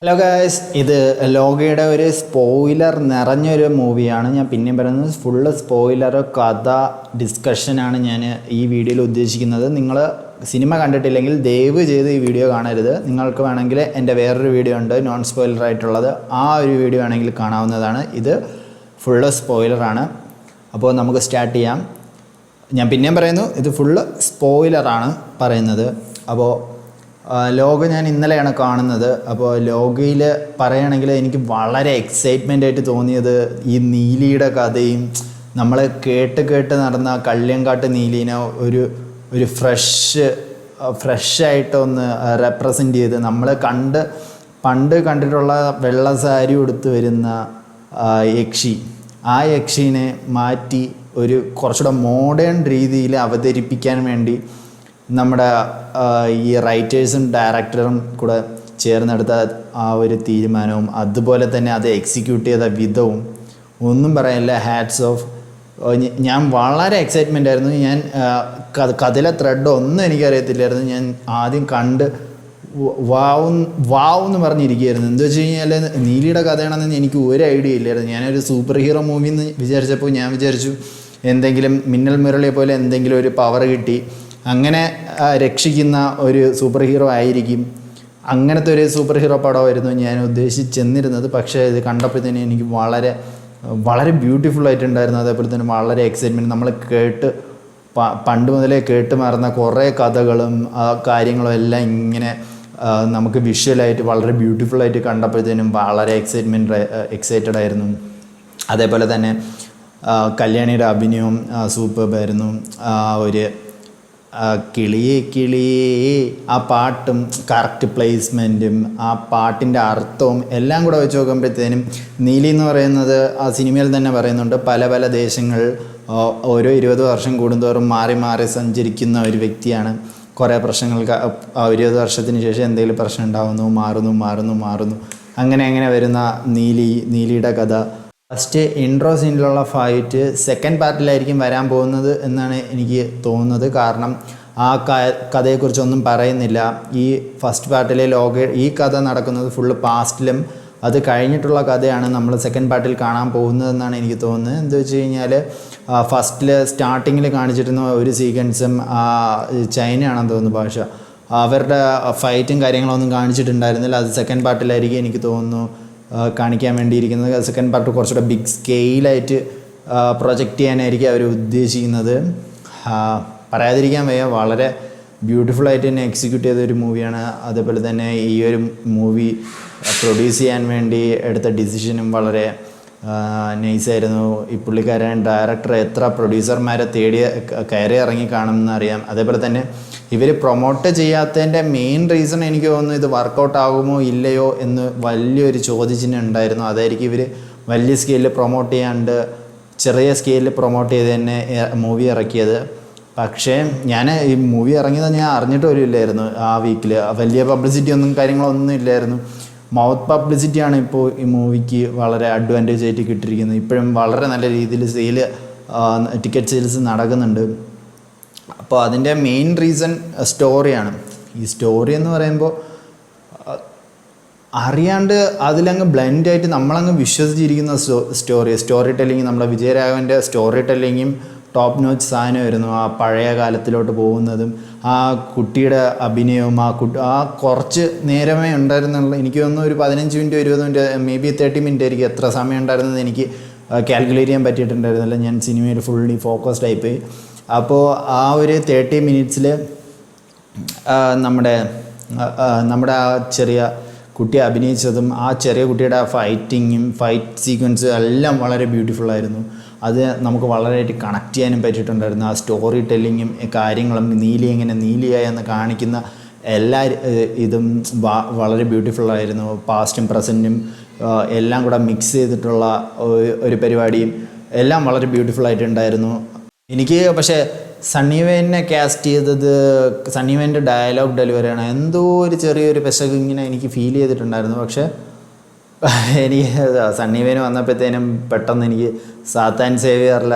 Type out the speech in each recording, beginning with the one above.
Hello guys, ഇത് ലോകയുടെ ഒരു spoiler നിറഞ്ഞൊരു മൂവിയാണ്. ഞാൻ പിന്നെയും പറയുന്നത് ഫുള്ള് സ്പോയിലർ കഥ ഡിസ്കഷനാണ് ഞാൻ ഈ വീഡിയോയിൽ ഉദ്ദേശിക്കുന്നത്. നിങ്ങൾ സിനിമ കണ്ടിട്ടില്ലെങ്കിൽ ദയവ് ചെയ്ത് ഈ വീഡിയോ കാണരുത്. നിങ്ങൾക്ക് വേണമെങ്കിൽ എൻ്റെ വേറൊരു വീഡിയോ ഉണ്ട് നോൺ സ്പോയിലർ ആയിട്ടുള്ളത്, ആ ഒരു വീഡിയോ വേണമെങ്കിൽ കാണാവുന്നതാണ്. ഇത് ഫുള്ള് സ്പോയിലറാണ്. അപ്പോൾ നമുക്ക് സ്റ്റാർട്ട് ചെയ്യാം. ഞാൻ പിന്നെയും പറയുന്നു, ഇത് ഫുള്ള് സ്പോയിലറാണ് പറയുന്നത്. അപ്പോൾ ലോക ഞാൻ ഇന്നലെയാണ് കാണുന്നത്. അപ്പോൾ ലോകയിൽ പറയുകയാണെങ്കിൽ എനിക്ക് വളരെ എക്സൈറ്റ്മെൻ്റ് ആയിട്ട് തോന്നിയത് ഈ നീലിയുടെ കഥയും നമ്മൾ കേട്ട് നടന്ന കള്ളിയങ്കാട്ട് നീലീനെ ഒരു ഫ്രഷായിട്ടൊന്ന് റെപ്രസെൻ്റ് ചെയ്ത് നമ്മൾ പണ്ട് കണ്ടിട്ടുള്ള വെള്ള സാരി ഉടുത്ത് വരുന്ന യക്ഷി, ആ യക്ഷീനെ മാറ്റി ഒരു കുറച്ചുകൂടെ മോഡേൺ രീതിയിൽ അവതരിപ്പിക്കാൻ വേണ്ടി നമ്മുടെ ഈ റൈറ്റേഴ്സും ഡയറക്ടറും കൂടെ ചേർന്നെടുത്ത ആ ഒരു തീരുമാനവും അതുപോലെ തന്നെ അത് എക്സിക്യൂട്ട് ചെയ്ത വിധവും ഒന്നും പറയാനില്ല. Hats off. ഞാൻ വളരെ എക്സൈറ്റ്മെൻ്റ് ആയിരുന്നു. ഞാൻ കഥയിലെ ത്രെഡ് ഒന്നും എനിക്കറിയത്തില്ലായിരുന്നു. ഞാൻ ആദ്യം കണ്ട് വാവ് എന്ന് പറഞ്ഞിരിക്കുകയായിരുന്നു. എന്താ വെച്ച് കഴിഞ്ഞാൽ നീലിയുടെ കഥയാണെന്ന് എനിക്ക് ഒരു ഐഡിയ ഇല്ലായിരുന്നു. ഞാനൊരു സൂപ്പർ ഹീറോ മൂവി എന്ന് വിചാരിച്ചപ്പോൾ ഞാൻ വിചാരിച്ചു എന്തെങ്കിലും മിന്നൽ മുരളിയെ പോലെ എന്തെങ്കിലും ഒരു പവർ കിട്ടി അങ്ങനെ രക്ഷിക്കുന്ന ഒരു സൂപ്പർ ഹീറോ ആയിരിക്കും. അങ്ങനത്തെ ഒരു സൂപ്പർ ഹീറോ പടമായിരുന്നു ഞാൻ ഉദ്ദേശിച്ചെന്നിരുന്നത്. പക്ഷേ ഇത് കണ്ടപ്പോഴത്തേനും എനിക്ക് വളരെ വളരെ ബ്യൂട്ടിഫുൾ ആയിട്ടുണ്ടായിരുന്നു. അതേപോലെ തന്നെ വളരെ എക്സൈറ്റ്മെൻറ്റ്. നമ്മൾ പണ്ട് മുതലേ കേട്ട് മറന്ന കുറേ കഥകളും കാര്യങ്ങളും എല്ലാം ഇങ്ങനെ നമുക്ക് വിഷ്വലായിട്ട് വളരെ ബ്യൂട്ടിഫുള്ളായിട്ട് കണ്ടപ്പോഴത്തേനും വളരെ എക്സൈറ്റഡ് ആയിരുന്നു. അതേപോലെ തന്നെ കല്യാണിയുടെ അഭിനയവും സൂപ്പർബായിരുന്നു. ഒരു കിളിയേ ആ പാട്ടും കറക്റ്റ് പ്ലേസ്മെൻറ്റും ആ പാട്ടിൻ്റെ അർത്ഥവും എല്ലാം കൂടെ വെച്ച് നോക്കുമ്പോഴത്തേനും നീലി എന്ന് പറയുന്നത് ആ സിനിമയിൽ തന്നെ പറയുന്നുണ്ട്, പല ദേശങ്ങൾ ഓരോ 20 വർഷം കൂടുന്തോറും മാറി സഞ്ചരിക്കുന്ന ഒരു വ്യക്തിയാണ്. കുറേ പ്രശ്നങ്ങൾക്ക് 20 വർഷത്തിന് ശേഷം എന്തെങ്കിലും പ്രശ്നം ഉണ്ടാകുന്നു, മാറുന്നു അങ്ങനെ വരുന്ന നീലിയുടെ കഥ. ഫസ്റ്റ് ഇൻട്രോ സീനിലുള്ള ഫൈറ്റ് സെക്കൻഡ് പാർട്ടിലായിരിക്കും വരാൻ പോകുന്നത് എന്നാണ് എനിക്ക് തോന്നുന്നത്. കാരണം ആ കഥയെക്കുറിച്ചൊന്നും പറയുന്നില്ല. ഈ ഫസ്റ്റ് പാർട്ടിലെ ഈ കഥ നടക്കുന്നത് ഫുള്ള് പാസ്റ്റിലും അത് കഴിഞ്ഞിട്ടുള്ള കഥയാണ് നമ്മൾ സെക്കൻഡ് പാർട്ടിൽ കാണാൻ പോകുന്നതെന്നാണ് എനിക്ക് തോന്നുന്നത്. എന്താ വെച്ച് കഴിഞ്ഞാൽ ഫസ്റ്റിൽ സ്റ്റാർട്ടിങ്ങിൽ കാണിച്ചിരുന്ന ഒരു സീക്വൻസും ചൈനയാണെന്ന് തോന്നുന്നു ഭാഷ, അവരുടെ ഫൈറ്റും കാര്യങ്ങളൊന്നും കാണിച്ചിട്ടുണ്ടായിരുന്നില്ല. അത് സെക്കൻഡ് പാർട്ടിലായിരിക്കും എനിക്ക് തോന്നുന്നു കാണിക്കാൻ വേണ്ടിയിരിക്കുന്നത്. സെക്കൻഡ് പാർട്ട് കുറച്ചുകൂടെ ബിഗ് സ്കെയിലായിട്ട് പ്രൊജക്റ്റ് ചെയ്യാനായിരിക്കും അവർ ഉദ്ദേശിക്കുന്നത്. പറയാതിരിക്കാൻ വയ്യ, വളരെ ബ്യൂട്ടിഫുള്ളായിട്ട് തന്നെ എക്സിക്യൂട്ട് ചെയ്തൊരു മൂവിയാണ്. അതേപോലെ തന്നെ ഈ ഒരു മൂവി പ്രൊഡ്യൂസ് ചെയ്യാൻ വേണ്ടി എടുത്ത ഡിസിഷനും വളരെ നൈസായിരുന്നു. ഈ പുള്ളിക്കാരൻ ഡയറക്ടർ എത്ര പ്രൊഡ്യൂസർമാരെ കയറി ഇറങ്ങി കാണുമെന്ന് അറിയാം. അതേപോലെ തന്നെ ഇവർ പ്രൊമോട്ട് ചെയ്യാത്തതിൻ്റെ മെയിൻ റീസൺ എനിക്ക് തോന്നുന്നു ഇത് വർക്കൗട്ട് ആകുമോ ഇല്ലയോ എന്ന് വലിയൊരു ചോദ്യചിഹ്നം ഉണ്ടായിരുന്നു. അതായിരിക്കും ഇവർ വലിയ സ്കെയിലിൽ പ്രൊമോട്ട് ചെയ്യാണ്ട് ചെറിയ സ്കെയിലിൽ പ്രൊമോട്ട് ചെയ്ത് തന്നെ മൂവി ഇറക്കിയത്. പക്ഷേ ഞാൻ ഈ മൂവി ഇറങ്ങിയത് ഞാൻ അറിഞ്ഞിട്ട് പോലും ഇല്ലായിരുന്നു. ആ വീക്കിൽ വലിയ പബ്ലിസിറ്റി കാര്യങ്ങളൊന്നും ഇല്ലായിരുന്നു. മൗത്ത് പബ്ലിസിറ്റിയാണ് ഇപ്പോൾ ഈ മൂവിക്ക് വളരെ അഡ്വാൻറ്റേജ് ആയിട്ട് കിട്ടിയിരിക്കുന്നത്. ഇപ്പോഴും വളരെ നല്ല രീതിയിൽ ടിക്കറ്റ് സെയിൽസ് നടക്കുന്നുണ്ട്. അപ്പോൾ അതിൻ്റെ മെയിൻ റീസൺ സ്റ്റോറിയാണ്. ഈ സ്റ്റോറി എന്ന് പറയുമ്പോൾ അറിയാണ്ട് അതിലങ്ങ് ബ്ലെൻഡായിട്ട് നമ്മളങ്ങ് വിശ്വസിച്ചിരിക്കുന്ന സ്റ്റോറി ടെല്ലിങ്, നമ്മുടെ വിജയരാഘവൻ്റെ സ്റ്റോറി ടെല്ലിങ്ങും ടോപ്പ് നോച്ച് സാധനമായിരുന്നു. ആ പഴയ കാലത്തിലോട്ട് പോകുന്നതും ആ കുട്ടിയുടെ അഭിനയവും ആ കുറച്ച് നേരമേ ഉണ്ടായിരുന്നുള്ളൂ. എനിക്ക് തോന്നുന്നു ഒരു 15 minute 20 minute may be 30 minute ആയിരിക്കും എത്ര സമയം ഉണ്ടായിരുന്നത് എനിക്ക് കാൽക്കുലേറ്റ് ചെയ്യാൻ പറ്റിയിട്ടുണ്ടായിരുന്നില്ല. ഞാൻ സിനിമയിൽ ഫുള്ളി ഫോക്കസ്ഡ് ആയിപ്പോയി. അപ്പോൾ ആ ഒരു 30 മിനിറ്റ്സിൽ നമ്മുടെ ആ ചെറിയ കുട്ടി അഭിനയിച്ചതും ആ ചെറിയ കുട്ടിയുടെ ഫൈറ്റ് സീക്വൻസ് എല്ലാം വളരെ ബ്യൂട്ടിഫുള്ളായിരുന്നു. അത് നമുക്ക് വളരെയായിട്ട് കണക്ട് ചെയ്യാനും പറ്റിയിട്ടുണ്ടായിരുന്നു. ആ സ്റ്റോറി ടെല്ലിങ്ങും കാര്യങ്ങളും നീലി എങ്ങനെ നീലിയായെന്ന് കാണിക്കുന്ന എല്ലാ ഇതും വളരെ ബ്യൂട്ടിഫുള്ളായിരുന്നു. പാസ്റ്റും പ്രസൻറ്റും എല്ലാം കൂടെ മിക്സ് ചെയ്തിട്ടുള്ള ഒരു പരിപാടിയും എല്ലാം വളരെ ബ്യൂട്ടിഫുള്ളായിട്ടുണ്ടായിരുന്നു. എനിക്ക് പക്ഷേ സണ്ണി വെയിനെ കാസ്റ്റ് ചെയ്തത്, സണ്ണി വെയിൻ്റെ ഡയലോഗ് ഡെലിവറിയാണ് എന്തോ ഒരു ചെറിയൊരു പെശക് ഇങ്ങനെ എനിക്ക് ഫീൽ ചെയ്തിട്ടുണ്ടായിരുന്നു. പക്ഷേ എനിക്ക് സണ്ണി വെയിൻ വന്നപ്പോഴത്തേനും പെട്ടെന്ന് എനിക്ക് സാത്താൻ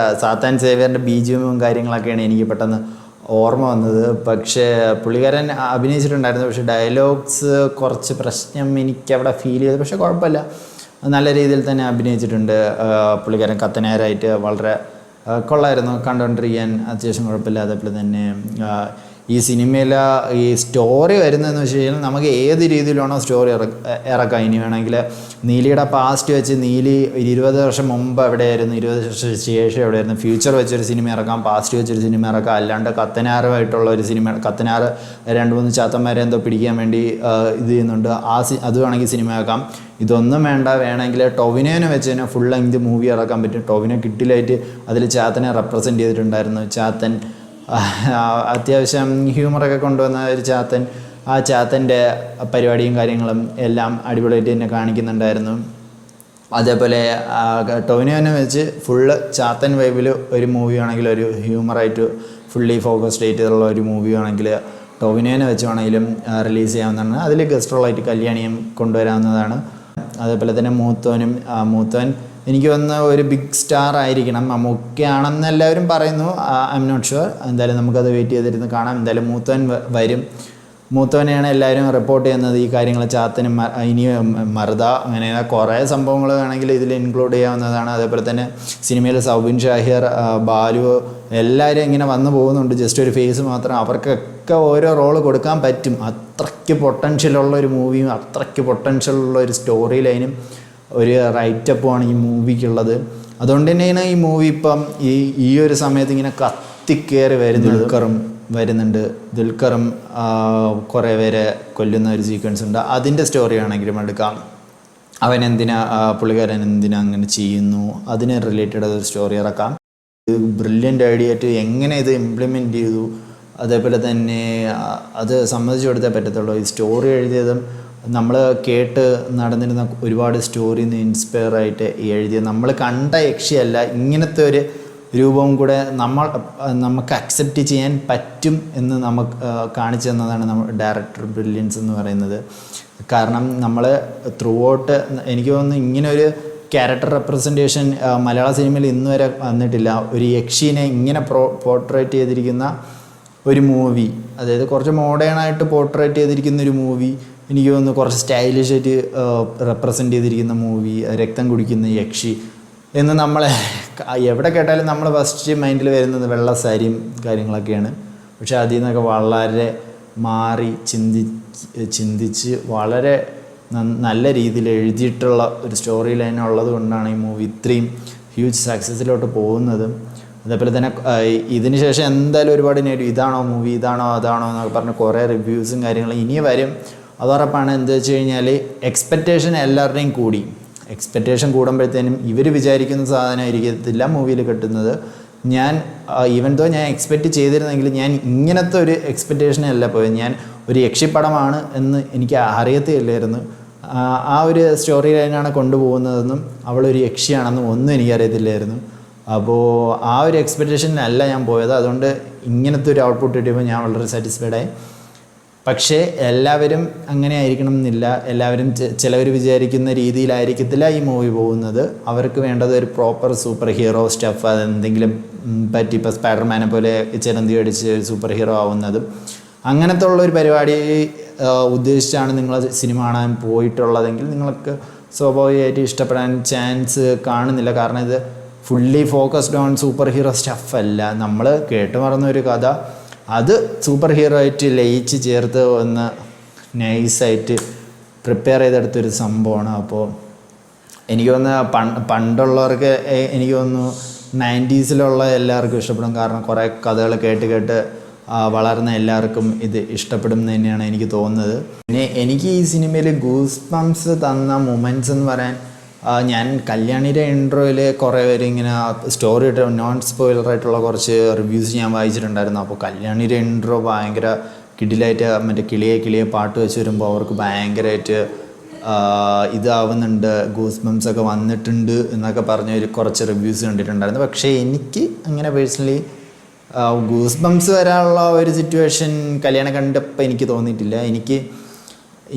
സേവിയറിൻ്റെ ബീജിയമും കാര്യങ്ങളൊക്കെയാണ് എനിക്ക് പെട്ടെന്ന് ഓർമ്മ വന്നത്. പക്ഷേ പുള്ളിക്കാരൻ അഭിനയിച്ചിട്ടുണ്ടായിരുന്നു, പക്ഷേ ഡയലോഗ്സ് കുറച്ച് പ്രശ്നം എനിക്കവിടെ ഫീൽ ചെയ്തു. പക്ഷേ കുഴപ്പമില്ല, നല്ല രീതിയിൽ തന്നെ അഭിനയിച്ചിട്ടുണ്ട് പുള്ളിക്കാരൻ. കത്തനാരായിട്ട് വളരെ കൊള്ളായിരുന്നു കണ്ടുകൊണ്ടിരിക്കാൻ, അത്യാവശ്യം കുഴപ്പമില്ല. അതേപോലെ തന്നെ ഈ സിനിമയിൽ ഈ സ്റ്റോറി വരുന്നതെന്ന് വെച്ച് കഴിഞ്ഞാൽ നമുക്ക് ഏത് രീതിയിലാണോ സ്റ്റോറി ഇറക്കാം. ഇനി വേണമെങ്കിൽ നീലിയുടെ പാസ്റ്റ് വെച്ച് നീലി 20 വർഷം മുമ്പ് എവിടെയായിരുന്നു, 20 വർഷം ശേഷം എവിടെയായിരുന്നു, ഫ്യൂച്ചർ വെച്ചൊരു സിനിമ ഇറക്കാം, പാസ്റ്റ് വെച്ചൊരു സിനിമ ഇറക്കാം. അല്ലാണ്ട് കത്തനാറുമായിട്ടുള്ള ഒരു സിനിമ, കത്തനാറ് 2-3 ചാത്തന്മാരെ എന്തോ പിടിക്കാൻ വേണ്ടി ഇത് ചെയ്യുന്നുണ്ട്, അത് വേണമെങ്കിൽ സിനിമ ആക്കാം. ഇതൊന്നും വേണമെങ്കിൽ ടൊവിനോനെ വെച്ച് തന്നെ ഫുൾ ലെങ്ത് മൂവി ഇറക്കാൻ പറ്റും. ടൊവിനോ കിട്ടിലായിട്ട് അതിൽ ചാത്തനെ റെപ്രസെൻറ്റ് ചെയ്തിട്ടുണ്ടായിരുന്നു. ചാത്തൻ അത്യാവശ്യം ഹ്യൂമറൊക്കെ കൊണ്ടുവന്ന ഒരു ചാത്തൻ. ആ ചാത്തൻ്റെ പരിപാടിയും കാര്യങ്ങളും എല്ലാം അടിപൊളിയായിട്ട് തന്നെ കാണിക്കുന്നുണ്ടായിരുന്നു. അതേപോലെ ടൊവിനോനെ വെച്ച് ഫുള്ള് ചാത്തൻ വൈബിൽ ഒരു മൂവി ആണെങ്കിൽ, ഒരു ഹ്യൂമറായിട്ട് ഫുള്ളി ഫോക്കസ്ഡ് ചെയ്തിട്ടുള്ള ഒരു മൂവി ആണെങ്കിൽ ടൊവിനോനെ വെച്ച് വേണമെങ്കിലും റിലീസ് ചെയ്യാവുന്നതാണ്. അതിൽ ഗസ്റ്റ് റോളായിട്ട് കല്യാണിയും കൊണ്ടുവരാവുന്നതാണ്. അതേപോലെ തന്നെ മൂത്തോൻ എനിക്ക് തോന്നുന്ന ഒരു ബിഗ് സ്റ്റാർ ആയിരിക്കണം. മമ്മൂക്കയാണെന്ന് എല്ലാവരും പറയുന്നു. I am not sure. എന്തായാലും നമുക്കത് വെയിറ്റ് ചെയ്തിരുന്ന് കാണാം. എന്തായാലും മൂത്തോൻ വരും. മൂത്തോനെയാണ് എല്ലാവരും റിപ്പോർട്ട് ചെയ്യുന്നത് ഈ കാര്യങ്ങൾ. ചാത്തനും ഇനി മറുത, അങ്ങനെ കുറേ സംഭവങ്ങൾ വേണമെങ്കിൽ ഇതിൽ ഇൻക്ലൂഡ് ചെയ്യാവുന്നതാണ്. അതേപോലെ തന്നെ സിനിമയിൽ സൗബിൻ ഷാഹിർ, ബാലു എല്ലാവരും ഇങ്ങനെ വന്നു പോകുന്നുണ്ട്. ജസ്റ്റ് ഒരു ഫേസ് മാത്രം. അവർക്കൊക്കെ ഓരോ റോള് കൊടുക്കാൻ പറ്റും. അത്രയ്ക്ക് പൊട്ടൻഷ്യലുള്ള ഒരു മൂവിയും അത്രയ്ക്ക് പൊട്ടൻഷ്യലുള്ള ഒരു സ്റ്റോറി ലൈനും ഒരു റൈറ്റപ്പുമാണ് ഈ മൂവിക്കുള്ളത്. അതുകൊണ്ട് തന്നെയാണ് ഈ മൂവി ഇപ്പം ഈ ഒരു സമയത്ത് ഇങ്ങനെ കത്തിക്കേറി വരുന്നുണ്ട്. ദുൽഖറും കുറേ പേരെ കൊല്ലുന്ന ഒരു സീക്വൻസ് ഉണ്ട്. അതിൻ്റെ സ്റ്റോറി ആണെങ്കിലും എടുക്കാം. പുള്ളിക്കാരൻ എന്തിനാ അങ്ങനെ ചെയ്യുന്നു, അതിന് റിലേറ്റഡ് ഒരു സ്റ്റോറി ഇറക്കാം. ബ്രില്യൻ്റ് ഐഡിയ ആയിട്ട് എങ്ങനെ ഇത് ഇംപ്ലിമെൻ്റ് ചെയ്തു, അതേപോലെ തന്നെ അത് സമ്മതിച്ചു കൊടുത്തേ പറ്റത്തുള്ളൂ. ഈ സ്റ്റോറി എഴുതിയതും നമ്മൾ കേട്ട് നടന്നിരുന്ന ഒരുപാട് സ്റ്റോറിയിൽ നിന്ന് ഇൻസ്പയർ ആയിട്ട് എഴുതിയ, നമ്മൾ കണ്ട യക്ഷിയല്ല, ഇങ്ങനത്തെ ഒരു രൂപവും കൂടെ നമുക്ക് അക്സെപ്റ്റ് ചെയ്യാൻ പറ്റും എന്ന് നമുക്ക് കാണിച്ചു തന്നതാണ് ഡയറക്ടർ ബ്രില്യൻസ് എന്ന് പറയുന്നത്. കാരണം നമ്മൾ ത്രൂ ഔട്ട് എനിക്ക് തോന്നുന്നു ഇങ്ങനൊരു ക്യാരക്ടർ റെപ്രസെൻറ്റേഷൻ മലയാള സിനിമയിൽ ഇന്ന് വരെ വന്നിട്ടില്ല. ഒരു യക്ഷീനെ ഇങ്ങനെ പോർട്രേറ്റ് ചെയ്തിരിക്കുന്ന ഒരു മൂവി, അതായത് കുറച്ച് മോഡേണായിട്ട് പോർട്രേറ്റ് ചെയ്തിരിക്കുന്ന ഒരു മൂവി, എനിക്ക് തോന്നുന്നു കുറച്ച് സ്റ്റൈലിഷായിട്ട് റെപ്രസെൻ്റ് ചെയ്തിരിക്കുന്ന മൂവി, രക്തം കുടിക്കുന്ന യക്ഷി എന്ന് നമ്മളെ എവിടെ കേട്ടാലും നമ്മൾ ഫസ്റ്റ് മൈൻഡിൽ വരുന്നത് വെള്ള സാരിയും കാര്യങ്ങളൊക്കെയാണ്. പക്ഷെ അതിൽ നിന്നൊക്കെ വളരെ മാറി ചിന്തിച്ച് വളരെ നല്ല രീതിയിൽ എഴുതിയിട്ടുള്ള ഒരു സ്റ്റോറി ലൈൻ ഉള്ളത് കൊണ്ടാണ് ഈ മൂവി ഇത്രയും ഹ്യൂജ് സക്സസ്സിലോട്ട് പോകുന്നത്. അതേപോലെ തന്നെ ഇതിന് ശേഷം എന്തായാലും ഒരുപാട് ഇതാണോ മൂവി, ഇതാണോ അതാണോ എന്നൊക്കെ പറഞ്ഞ് കുറേ റിവ്യൂസും കാര്യങ്ങളും ഇനി വരും. അതുറപ്പാണ്. എന്താ വെച്ച് കഴിഞ്ഞാൽ എക്സ്പെക്റ്റേഷൻ എല്ലാവരുടെയും കൂടി. എക്സ്പെക്റ്റേഷൻ കൂടുമ്പോഴത്തേനും ഇവർ വിചാരിക്കുന്ന സാധനമായിരിക്കത്തില്ല മൂവിയിൽ കിട്ടുന്നത്. ഞാൻ ഞാൻ എക്സ്പെക്റ്റ് ചെയ്തിരുന്നെങ്കിൽ ഞാൻ ഇങ്ങനത്തെ ഒരു എക്സ്പെക്റ്റേഷനല്ല പോയത്. ഞാൻ ഒരു യക്ഷിപ്പടമാണ് എന്ന് എനിക്ക് അറിയത്തില്ലായിരുന്നു. ആ ഒരു സ്റ്റോറി ലൈനാണ് കൊണ്ടുപോകുന്നതെന്നും അവളൊരു യക്ഷിയാണെന്നും ഒന്നും എനിക്കറിയത്തില്ലായിരുന്നു. അപ്പോൾ ആ ഒരു എക്സ്പെക്റ്റേഷനല്ല ഞാൻ പോയത്. അതുകൊണ്ട് ഇങ്ങനത്തെ ഒരു ഔട്ട്പുട്ട് കിട്ടിയപ്പോൾ ഞാൻ വളരെ സാറ്റിസ്ഫൈഡായി. പക്ഷേ എല്ലാവരും അങ്ങനെ ആയിരിക്കണം എന്നില്ല. എല്ലാവരും ചിലവർ വിചാരിക്കുന്ന രീതിയിലായിരിക്കത്തില്ല ഈ മൂവി പോകുന്നത്. അവർക്ക് വേണ്ടത് ഒരു പ്രോപ്പർ സൂപ്പർ ഹീറോ സ്റ്റഫ്, അതെന്തെങ്കിലും പറ്റി ഇപ്പോൾ സ്പൈഡർമാനെ പോലെ ചിരന്തി അടിച്ച് സൂപ്പർ ഹീറോ ആവുന്നതും അങ്ങനത്തെ ഉള്ളൊരു പരിപാടി ഉദ്ദേശിച്ചാണ് നിങ്ങൾ സിനിമ കാണാൻ പോയിട്ടുള്ളതെങ്കിൽ നിങ്ങൾക്ക് സ്വാഭാവികമായിട്ട് ഇഷ്ടപ്പെടാൻ ചാൻസ് കാണുന്നില്ല. കാരണം ഇത് fully focused on superhero സ്റ്റഫല്ല. നമ്മൾ കേട്ട് മറന്നൊരു കഥ അത് സൂപ്പർ ഹീറോ ആയിട്ട് ലയിച്ച് ചേർത്ത് ഒന്ന് നൈസായിട്ട് പ്രിപ്പയർ ചെയ്തെടുത്തൊരു സംഭവമാണ്. അപ്പോൾ എനിക്ക് തോന്നുന്നു പണ്ടുള്ളവർക്ക് എനിക്ക് തോന്നുന്നു 90s എല്ലാവർക്കും ഇഷ്ടപ്പെടും. കാരണം കുറേ കഥകൾ കേട്ട് വളർന്ന എല്ലാവർക്കും ഇത് ഇഷ്ടപ്പെടും എന്ന് തന്നെയാണ് എനിക്ക് തോന്നുന്നത്. പിന്നെ എനിക്ക് ഈ സിനിമയിൽ ഗൂസ് ബംസ് തന്ന മൊമെൻറ്റ്സ് എന്ന് പറയാൻ, ഞാൻ കല്യാണിയുടെ ഇൻട്രോയിൽ കുറേ പേര് ഇങ്ങനെ സ്റ്റോറി ഇട്ട് നോൺ സ്പോയിലറായിട്ടുള്ള കുറച്ച് റിവ്യൂസ് ഞാൻ വായിച്ചിട്ടുണ്ടായിരുന്നു. അപ്പോൾ കല്യാണിയുടെ ഇൻട്രോ ഭയങ്കര കിടിലായിട്ട് മറ്റേ കിളിയെ പാട്ട് വെച്ച് വരുമ്പോൾ അവർക്ക് ഭയങ്കരമായിട്ട് ഇതാവുന്നുണ്ട്, ഗൂസ് ബംസൊക്കെ വന്നിട്ടുണ്ട് എന്നൊക്കെ പറഞ്ഞ് കുറച്ച് റിവ്യൂസ് കണ്ടിട്ടുണ്ടായിരുന്നു. പക്ഷേ എനിക്ക് അങ്ങനെ പേഴ്സണലി ഗൂസ് ബംസ് വരാനുള്ള ഒരു സിറ്റുവേഷൻ കല്യാണം കണ്ടപ്പോൾ എനിക്ക് തോന്നിയിട്ടില്ല. എനിക്ക്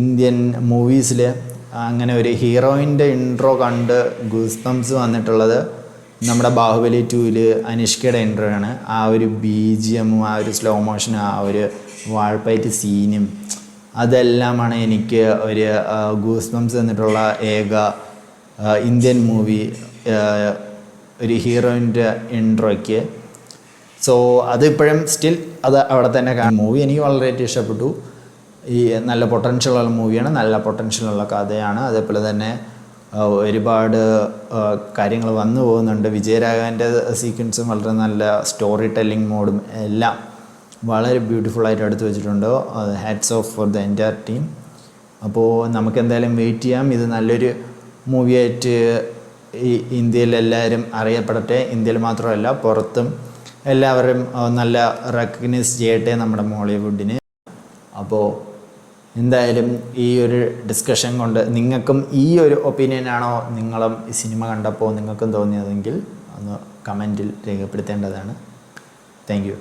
ഇന്ത്യൻ മൂവീസിൽ അങ്ങനെ ഒരു ഹീറോയിൻ്റെ ഇൻട്രോ കണ്ട് ഗൂസ് ബംസ് വന്നിട്ടുള്ളത് നമ്മുടെ ബാഹുബലി 2-ൽ അനുഷ്കയുടെ എൻട്രി ആണ്. ആ ഒരു BGM-ഉം ആ ഒരു സ്ലോ മോഷനും ആ ഒരു വാൾപ്പയറ്റ് സീനും അതെല്ലാമാണ് എനിക്ക് ഒരു ഗൂസ് ബംസ് തന്നിട്ടുള്ള ഏക ഇന്ത്യൻ മൂവി ഒരു ഹീറോയിൻ്റെ ഇൻട്രോയ്ക്ക്. സോ അതിപ്പോഴും സ്റ്റിൽ അത് അവിടെ തന്നെ മൂവി എനിക്ക് വളരെയായിട്ട് ഇഷ്ടപ്പെട്ടു. ഈ നല്ല പൊട്ടൻഷ്യലുള്ള മൂവിയാണ്, നല്ല പൊട്ടൻഷ്യലുള്ള കഥയാണ്. അതേപോലെ തന്നെ ഒരുപാട് കാര്യങ്ങൾ വന്നു പോകുന്നുണ്ട്. വിജയരാഘവൻ്റെ സീക്വൻസും വളരെ നല്ല സ്റ്റോറി ടെല്ലിംഗ് മോഡും എല്ലാം വളരെ ബ്യൂട്ടിഫുള്ളായിട്ട് എടുത്തു വെച്ചിട്ടുണ്ട്. Hats off for the entire team. അപ്പോൾ നമുക്ക് എന്തായാലും വെയിറ്റ് ചെയ്യാം. ഇത് നല്ലൊരു മൂവിയായിട്ട് ഈ ഇന്ത്യയിൽ എല്ലാവരും അറിയപ്പെടട്ടെ. ഇന്ത്യയിൽ മാത്രമല്ല പുറത്തും എല്ലാവരും നല്ല റെക്കഗ്നൈസ് ചെയ്യട്ടെ നമ്മുടെ മോളിവുഡിന്. അപ്പോൾ എന്തായാലും ഈ ഒരു ഡിസ്കഷൻ കൊണ്ട് നിങ്ങൾക്കും ഈ ഒരു ഒപ്പീനിയനാണോ നിങ്ങളും ഈ സിനിമ കണ്ടപ്പോൾ നിങ്ങൾക്കും തോന്നിയതെങ്കിൽ ഒന്ന് കമൻറ്റിൽ രേഖപ്പെടുത്തേണ്ടതാണ്. Thank you.